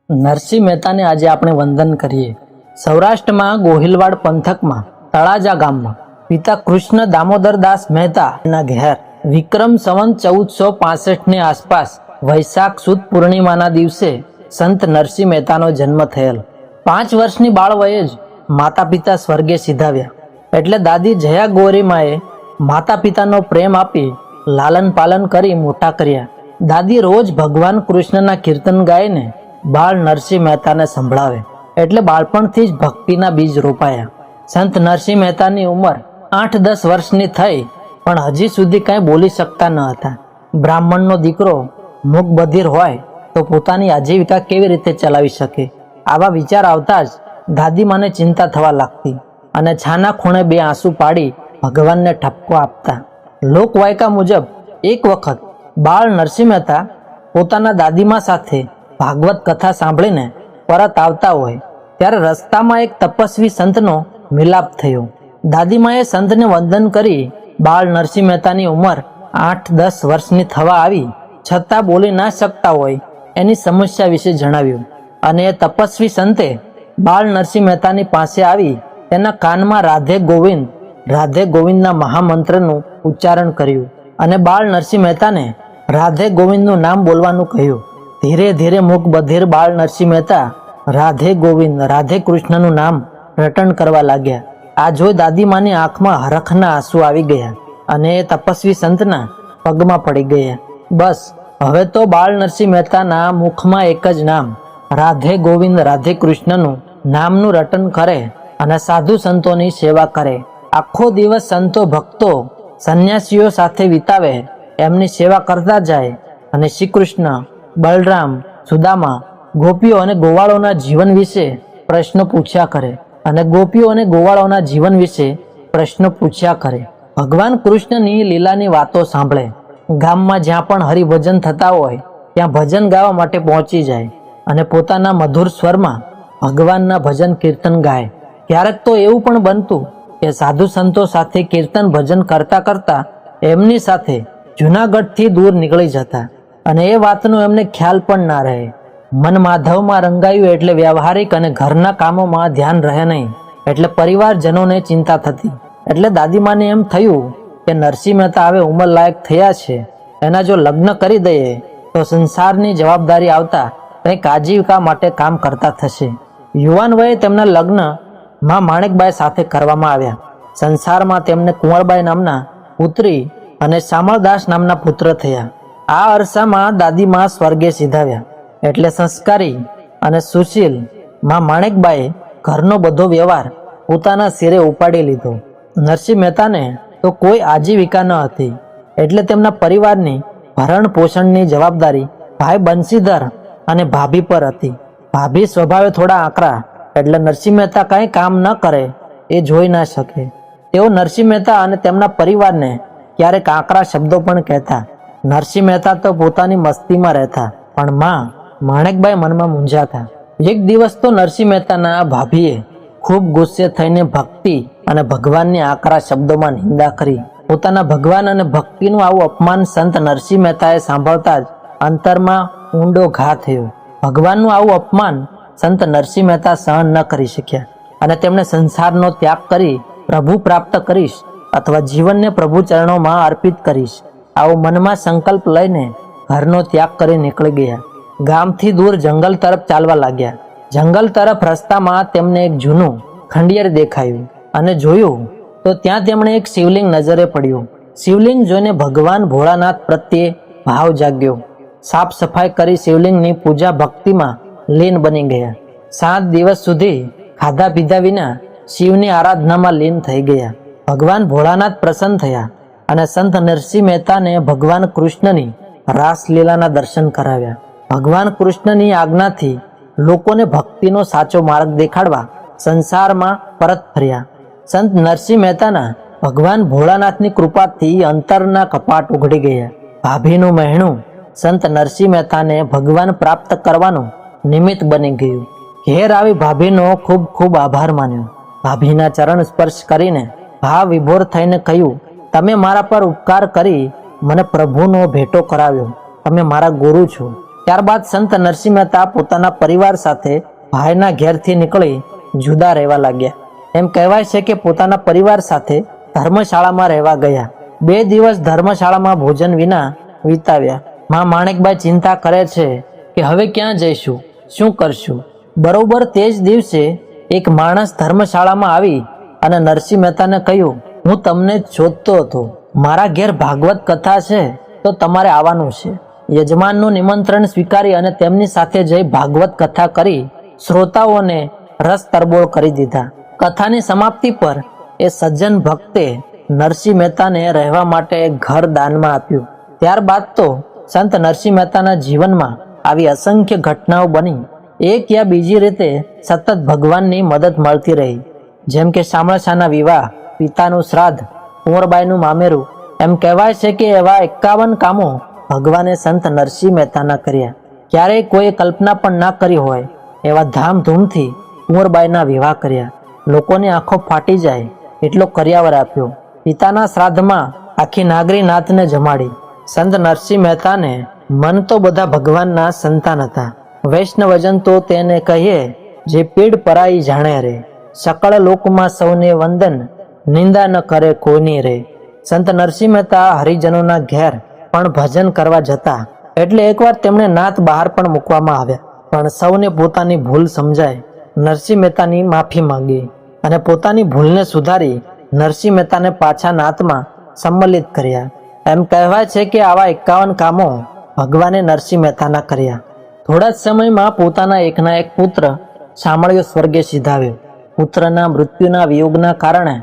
નરસિંહ મહેતાને આજે આપણે વંદન કરીએ. સૌરાષ્ટ્રમાં ગોહિલવાડ પંથકમાં તળાજા ગામમાં પિતા કૃષ્ણ દામોદરદાસ મહેતાના ઘેર વિક્રમ સંવત 1465 ની આસપાસ વૈશાખ સુદ પૂર્ણિમાના દિવસે સંત નરસિંહ મહેતાનો જન્મ થયેલ. 5 વર્ષની બાળ વયે જ માતા પિતા સ્વર્ગે સિધાવ્યા. એટલે દાદી જયા ગોરીમાએ માતા પિતાનો પ્રેમ આપી લાલન પાલન કરી મોટા કર્યા. દાદી રોજ ભગવાન કૃષ્ણના કીર્તન ગાઈને બાળ નરસિંહ મહેતાને સંભળાવે. એટલે બાળપણથી જ ભક્તિના બીજ રોપાયા. સંત નરસિંહ મહેતાની ઉંમર 8-10 વર્ષની થઈ, પણ હજી સુધી કંઈ બોલી શકતા ન હતા. બ્રાહ્મણનો દીકરો મૂક બધિર હોય તો પોતાની આજીવિકા કેવી રીતે ચલાવી શકે? આવા વિચાર આવતા જ દાદીમાને ચિંતા થવા લાગતી અને છાના ખૂણે 2 આંસુ પાડી ભગવાનને ઠપકો આપતા. લોકવાયકા મુજબ એક વખત બાળ નરસિંહ મહેતા પોતાના દાદીમા સાથે ભાગવત કથા સાંભળીને પરત આવતા હોય ત્યારે રસ્તામાં એક તપસ્વી સંતનો મિલાપ થયો. દાદીમાએ સંતને વંદન કરી બાળ નરસિંહ મહેતાની ઉંમર 8-10 વર્ષની થવા આવી છતાં બોલી ના શકતા હોય એની સમસ્યા વિશે જણાવ્યું. અને એ તપસ્વી સંતે બાળ નરસિંહ મહેતાની પાસે આવી તેના કાનમાં રાધે ગોવિંદના મહામંત્રનું ઉચ્ચારણ કર્યું અને બાળ નરસિંહ મહેતાને રાધે ગોવિંદનું નામ બોલવાનું કહ્યું. ધીરે ધીરે મૂક બધિર બાળ નરસિંહ મહેતા રાધે ગોવિંદ રાધે કૃષ્ણનું નામ રટણ કરવા લાગ્યા. આ જોઈ દાદીમાની આંખમાં હરખના આંસુ આવી ગયા અને એ તપસ્વી સંતના પગમાં પડી ગયા. બસ હવે તો બાળ નરસિંહ મહેતાના મુખમાં એક જ નામ રાધે ગોવિંદ રાધે કૃષ્ણનું નામનું રટન કરે અને સાધુ સંતોની સેવા કરે. આખો દિવસ સંતો ભક્તો સંન્યાસીઓ સાથે વિતાવે, એમની સેવા કરતા જાય અને શ્રી કૃષ્ણ, બલરામ, સુદામા, ગોપીઓ અને ગોવાળોના જીવન વિશે પ્રશ્નો પૂછ્યા કરે ભગવાન કૃષ્ણની લીલાની વાતો સાંભળે. ગામમાં જ્યાં પણ હરિભજન થતા હોય ત્યાં ભજન ગાવા માટે પહોંચી જાય અને પોતાના મધુર સ્વરમાં ભગવાનના ભજન કીર્તન ગાય. ક્યારેક તો એવું પણ બનતું કે સાધુ સંતો સાથે કીર્તન ભજન કરતા કરતા એમની સાથે જૂનાગઢથી દૂર નીકળી જતા અને એ વાતનો એમને ખ્યાલ પણ ના રહે. મન માધવમાં રંગાયું એટલે વ્યવહારિક અને ઘરના કામોમાં ધ્યાન રહે નહીં. એટલે પરિવારજનોને ચિંતા થતી. એટલે દાદીમાને એમ થયું કે નરસિંહ મહેતા હવે ઉંમર લાયક થયા છે, એના જો લગ્ન કરી દઈએ તો સંસારની જવાબદારી આવતા કંઈક આજીવિકા માટે કામ કરતા થશે. યુવાન વયે તેમના લગ્ન માં માણેકબાઈ સાથે કરવામાં આવ્યા. સંસારમાં તેમને કુંવરબાઈ નામના પુત્રી અને શામળદાસ નામના પુત્ર થયા. આ અરસામાં દાદીમા સ્વર્ગે સિધાવ્યા. એટલે સંસ્કારી અને સુશીલ માં માણેકબાઈએ ઘરનો બધો વ્યવહાર પોતાના સિરે ઉપાડી લીધો. નરસિંહ મહેતાને તો કોઈ આજીવિકા ન હતી, એટલે તેમના પરિવારની ભરણ પોષણની જવાબદારી ભાઈ બંસીધર અને ભાભી પર હતી. ભાભી સ્વભાવે થોડા આકરા, એટલે નરસિંહ મહેતા કાંઈ કામ ન કરે એ જોઈ ના શકે. તેઓ નરસિંહ મહેતા અને તેમના પરિવારને ક્યારેક આકરા શબ્દો પણ કહેતા. નરસિંહ મહેતા તો પોતાની મસ્તીમાં રહેતા, પણ માં માણેકબાઈ મનમાં મૂંઝાતા. એક દિવસ તો નરસિંહ મહેતાના ભાભીએ ખૂબ ગુસ્સે થઈને ભક્તિ અને ભગવાનની આકરા શબ્દોમાં નિંદા કરી. પોતાના ભગવાન અને ભક્તિનું આવું અપમાન સંત નરસિંહ મહેતાએ સાંભળતા જ અંતરમાં ઊંડો ઘા થયો. ભગવાનનું આવું અપમાન સંત નરસિંહ મહેતા સહન ન કરી શક્યા અને તેમણે સંસારનો ત્યાગ કરી પ્રભુ પ્રાપ્ત કરીશ અથવા જીવનને પ્રભુ ચરણોમાં અર્પિત કરીશ આવો મનમાં સંકલ્પ લઈને ઘરનો ત્યાગ કરી નીકળી ગયા. ગામથી દૂર જંગલ તરફ ચાલવા લાગ્યા. જંગલ તરફ રસ્તામાં તેમને એક જૂનું ખંડિયાર દેખાયું અને જોયું તો ત્યાં તેમણે એક શિવલિંગ નજરે પડ્યું. શિવલિંગ જોઈને ભગવાન ભોળાનાથ પ્રત્યે ભાવ જાગ્યો. સાફ સફાઈ કરી શિવલિંગની પૂજા ભક્તિમાં લીન બની ગયા. 7 દિવસ સુધી ખાધા પીધા વિના શિવની આરાધનામાં લીન થઈ ગયા. ભગવાન ભોળાનાથ પ્રસન્ન થયા અને સંત નરસિંહ મહેતાને ભગવાન કૃષ્ણની રાસલીલાના દર્શન કરાવ્યા. ભગવાન કૃષ્ણની આજ્ઞાથી લોકોને ભક્તિનો સાચો માર્ગ દેખાડવા સંસારમાં પરત ફર્યા. સંત નરસિંહ મહેતાના ભગવાન ભોળાનાથની કૃપાથી અંતરના કપાટ ઉઘડી ગયા. ભાભીનું મહેણું સંત નરસિંહ મહેતાને ભગવાન પ્રાપ્ત કરવાનું નિમિત્ત બની ગયું. ઘેર આવી ભાભીનો ખૂબ ખૂબ આભાર માન્યો. ભાભીના ચરણ સ્પર્શ કરીને ભાવ વિભોર થઈને કહ્યું, તમે મારા પર ઉપકાર કરી મને પ્રભુનો ભેટો કરાવ્યો. તમે મારા ગુરુ છો. ત્યારબાદ સંત નરસિંહ મહેતા પોતાના પરિવાર સાથે ભાઈના ઘેરથી નીકળી જુદા રહેવા લાગ્યા. એમ કહેવાય છે કે પોતાના પરિવાર સાથે ધર્મશાળામાં રહેવા ગયા. 2 દિવસ ધર્મશાળામાં ભોજન વિના વિતાવ્યા. માં માણેકબાઈ ચિંતા કરે છે કે હવે ક્યાં જઈશું, શું કરશું. બરોબર તે જ દિવસે એક માણસ ધર્મશાળામાં આવી અને નરસિંહ મહેતાને કહ્યું, હું તમને જ શોધતો હતો. મારા ઘેર ભાગવત કથા છે તો તમારે આવવાનું છે. યજમાનનું નિમંત્રણ સ્વીકારી અને તેમની સાથે જઈ ભાગવત કથા કરી શ્રોતાઓને રસ તરબોળ કરી દીધા. કથાની સમાપ્તિ પર એ સજ્જન ભક્તે નરસિંહ મહેતાને રહેવા માટે ઘર દાનમાં આપ્યું. ત્યારબાદ તો સંત નરસિંહ મહેતાના જીવનમાં આવી અસંખ્ય ઘટનાઓ બની. એક યા બીજી રીતે સતત ભગવાનની મદદ મળતી રહી. જેમ કે શામળાશાના વિવાહ, પિતાનું શ્રાદ્ધ, કુંવરબાઈનું મામેરું. એમ કહેવાય છે કે એવા 51 કામો ભગવાને સંત નરસિંહ મહેતાના કર્યા. ક્યારેય કોઈએ કલ્પના પણ ના કરી હોય એવા ધામધૂમથી કુંવરબાઈના વિવાહ કર્યા. લોકોની આંખો ફાટી જાય એટલો કર્યાવર આપ્યો. પિતાના શ્રાદ્ધમાં આખી નાગરી નાતને જમાડી. સંત નરસિંહ મહેતાને મન તો બધા ભગવાનના સંતાન હતા. વૈષ્ણવજન તો તેને કહીએ જે પીડ પરાઈ જાણે રે. સકળ લોકમાં સૌને વંદન, નિંદા ન કરે કોઈની રે. સંત નરસિંહ મહેતા હરિજનોના ઘેર પણ ભજન કરવા જતા. એટલે એકવાર તેમણે નાત બહાર પણ મૂકવામાં આવ્યા. પણ સૌને પોતાની ભૂલ સમજાય નરસિંહ મહેતાની માફી માંગી અને પોતાની ભૂલને સુધારી નરસિંહ મહેતાને પાછા નાતમાં સંમલિત કર્યા. એમ કહેવાય છે કે આવા 51 કામો ભગવાને નરસિંહ મહેતાના કર્યા. થોડા જ સમયમાં પોતાના એકના એક પુત્ર શામળિયો સ્વર્ગે સિધાવ્યો. પુત્રના મૃત્યુના વિયોગના કારણે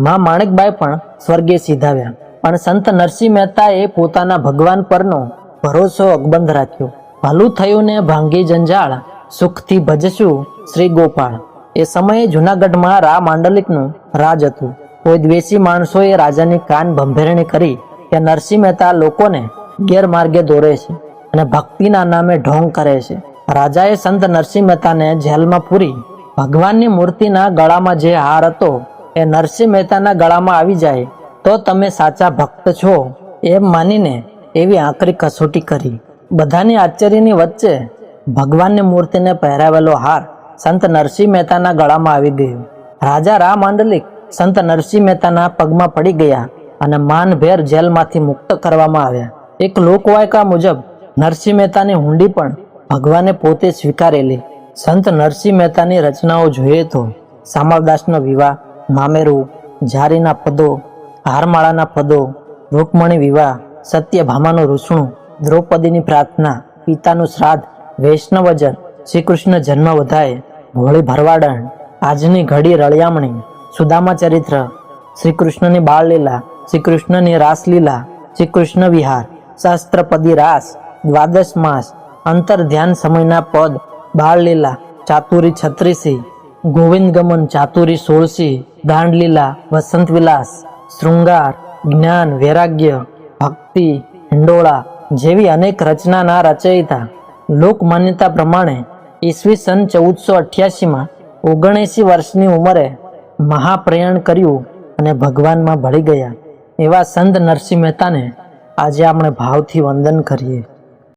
માં માણેકબાઈ પણ સ્વર્ગે સિધાવ્યા. પણ સંત નરસિંહ મહેતાએ પોતાના ભગવાન પરનો ભરોસો અકબંધ રાખ્યો. ભલું થયું ને ભાંગી જંજાળ, સુખથી ભજશું શ્રી ગોપાળ. એ સમયે જૂનાગઢમાં રા માંડલિકનું રાજ હતું. કોઈ દ્વેષી માણસોએ રાજાની કાન ભંભેરણી કરી કે નરસિંહ મહેતા લોકોને ગેરમાર્ગે દોરે છે અને ભક્તિના નામે ઢોંગ કરે છે. રાજાએ સંત નરસિંહ મહેતાને જેલમાં પૂરી ભગવાનની મૂર્તિના ગળામાં જે હાર હતો એ નરસિંહ મહેતાના ગળામાં આવી જાય તો તમે સાચા ભક્ત છો એમ માનીને એવી આકરી કસોટી કરી. બધાની આશ્ચર્યની વચ્ચે ભગવાનની મૂર્તિને પહેરાવેલો હાર સંત નરસિંહ મહેતાના ગળામાં આવી ગયો. રાજા રા માંડલિક સંત નરસિંહ મહેતાના પગમાં પડી ગયા અને માનભેર જેલમાંથી મુક્ત કરવામાં આવ્યા. એક લોકવાયકા મુજબ નરસિંહ મહેતાની હુંડી પણ ભગવાને પોતે સ્વીકારેલી. સંત નરસિંહ મહેતાની રચનાઓ જોઈએ તો શામળદાસનો વિવાહ, મામેરું, જારીના પદો, હારમાળાના પદો, રૂકમણી વિવાહ, સત્યભામાનું રૂસણું, દ્રૌપદીની પ્રાર્થના, પિતાનું શ્રાદ્ધ, વૈષ્ણવજન, શ્રી કૃષ્ણ જન્મ વધાય, ભોળી ભરવાડણ, આજની ઘડી રળિયામણી, સુદામા ચરિત્ર, શ્રી કૃષ્ણની બાળલીલા, શ્રી કૃષ્ણની રાસલીલા, શ્રી કૃષ્ણ વિહાર, સહસ્ત્રપદી રાસ, દ્વાદશ માસ, અંતર ધ્યાન સમયના પદ, બાળલીલા, ચાતુરી 36, ગોવિંદ ગમન, ચાતુરી 16, દાંડલીલા, વસંત વિલાસ, શૃંગાર, જ્ઞાન, વૈરાગ્ય, ભક્તિ, હિંડોળા જેવી અનેક રચનાના રચયિતા. લોક માન્યતા પ્રમાણે ઈસવીસન 1488માં 79 વર્ષની ઉંમરે મહાપ્રયાણ કર્યું અને ભગવાનમાં ભળી ગયા. એવા સંત નરસિંહ મહેતાને આજે આપણે ભાવથી વંદન કરીએ.